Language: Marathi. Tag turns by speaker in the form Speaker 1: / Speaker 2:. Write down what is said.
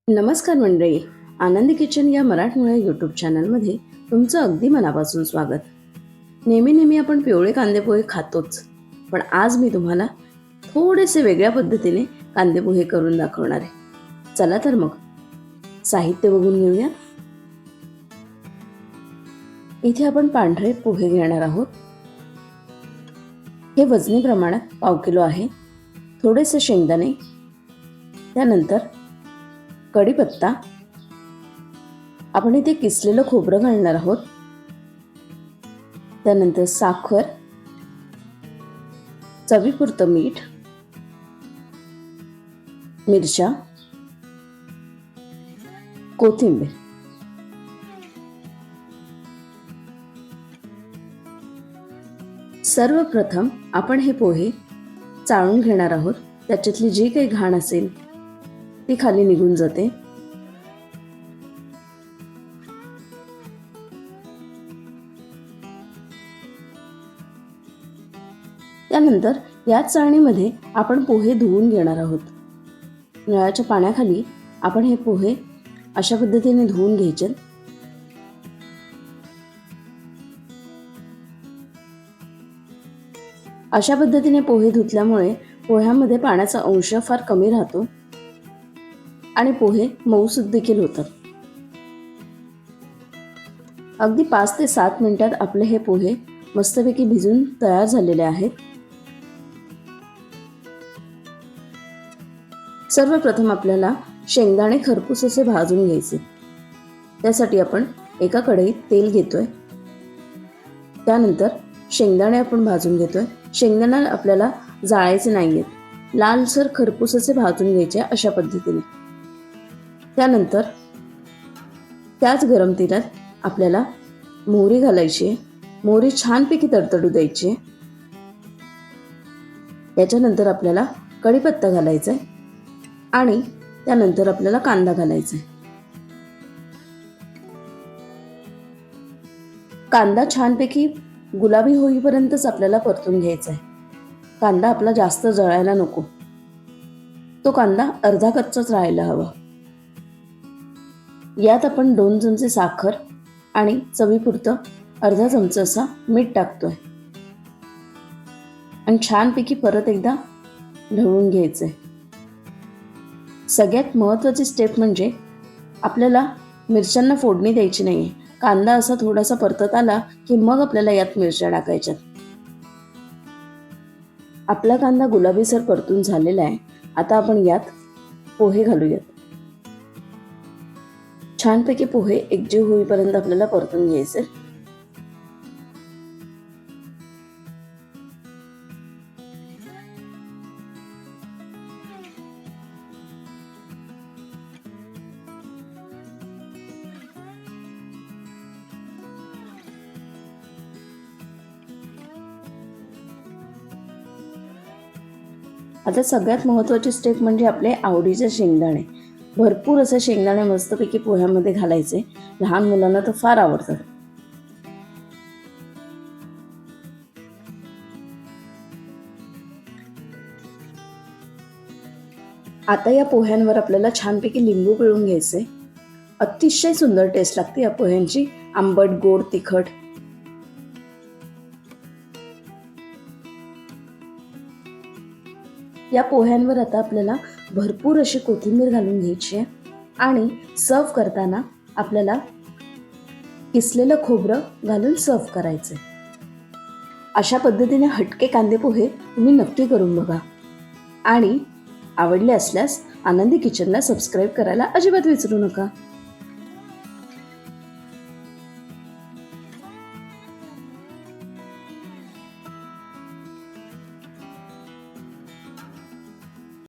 Speaker 1: नमस्कार मंडळी, आनंदी किचन या मराठमोळ्या यूट्यूब चॅनलमध्ये तुमचं अगदी मनापासून स्वागत. नेहमी आपण पिवळे कांदेपोहे खातोच, पण आज मी तुम्हाला थोडेसे वेगळ्या पद्धतीने कांदेपोहे करून दाखवणार आहे. चला तर मग साहित्य बघून घेऊया. इथे आपण पांढरे पोहे घेणार आहोत. हे वजनी प्रमाणात 1/2 किलो आहे. थोडेसे शेंगदाणे, त्यानंतर कढीपत्ता, आपण इथे किसलेलं खोबरं घालणार आहोत. त्यानंतर साखर, चवीपुरतं मीठ, मिरच्या, कोथिंबीर. सर्वप्रथम आपण हे पोहे चाळून घेणार आहोत. त्याच्यातली जी काही घाण असेल ती खाली निघून जाते. त्यानंतर याच चाळणीमध्ये आपण पोहे धुवून घेणार आहोत. नळाच्या पाण्याखाली आपण हे पोहे अशा पद्धतीने धुवून घ्यायचे. अशा पद्धतीने पोहे धुतल्यामुळे पोह्यामध्ये पाण्याचा अंश फार कमी राहतो आणि पोहे मऊसूत देखील होतात. अगदी 5 ते 7 मिनिटात आपले हे पोहे मस्तपैकी भिजून तयार झालेले आहेत. सर्वप्रथम आपल्याला शेंगदाणे खरपूस असे भाजून घ्यायचे. त्यासाठी आपण एका कढईत तेल घेतोय. त्यानंतर शेंगदाणे आपण भाजून घेतोय. शेंगदाणे आपल्याला जाळायचे नाहीयेत, लालसर खरपूस असे भाजून घ्यायचे अशा पद्धतीने. त्यानंतर त्याच गरम तेलात आपल्याला मोहरी घालायची आहे. मोहरी छानपैकी तडतडू द्यायची. याच्यानंतर आपल्याला कढीपत्ता घालायचा आहे आणि त्यानंतर आपल्याला कांदा घालायचा आहे. कांदा छानपैकी गुलाबी होईपर्यंतच आपल्याला परतून घ्यायचा आहे. कांदा आपला जास्त जळायला नको, तो कांदा अर्धा कच्चाच राहायला हवा. यात आपण 2 चमचे साखर आणि चवीपुरतं अर्धा चमचा असा मीठ टाकतोय आणि छानपैकी परत एकदा ढवळून घ्यायचंय. सगळ्यात महत्त्वाची स्टेप म्हणजे आपल्याला मिरच्यांना फोडणी द्यायची नाहीये. कांदा असा थोडासा परतत आला की मग आपल्याला यात मिरच्या टाकायच्यात. आपला कांदा गुलाबीसर परतून झालेला आहे. आता आपण यात पोहे घालूयात. छानपैकी पोहे एकजीव होईपर्यंत आपल्याला परतून घ्यायचे. आता सगळ्यात महत्त्वाची स्टेप म्हणजे आपले आवडीचे शेंगदाणे. भरपूर असे शेंगदाणे मस्तपैकी पोह्यामध्ये घालायचे. लहान मुलांना तर फार आवडतात. आता या पोह्यांवर आपल्याला छानपैकी लिंबू पिळून घ्यायचे. अतिशय सुंदर टेस्ट लागते या पोह्यांची, आंबट, गोड, तिखट. या पोह्यांवर आता आपल्याला भरपूर अशी कोथिंबीर घालून घ्यायची आहे आणि सर्व करताना आपल्याला किसलेलं खोबरं घालून सर्व करायचं. अशा पद्धतीने हटके कांदेपोहे तुम्ही नक्की करून बघा आणि आवडले असल्यास आनंदी किचनला सबस्क्राईब करायला अजिबात विसरू नका.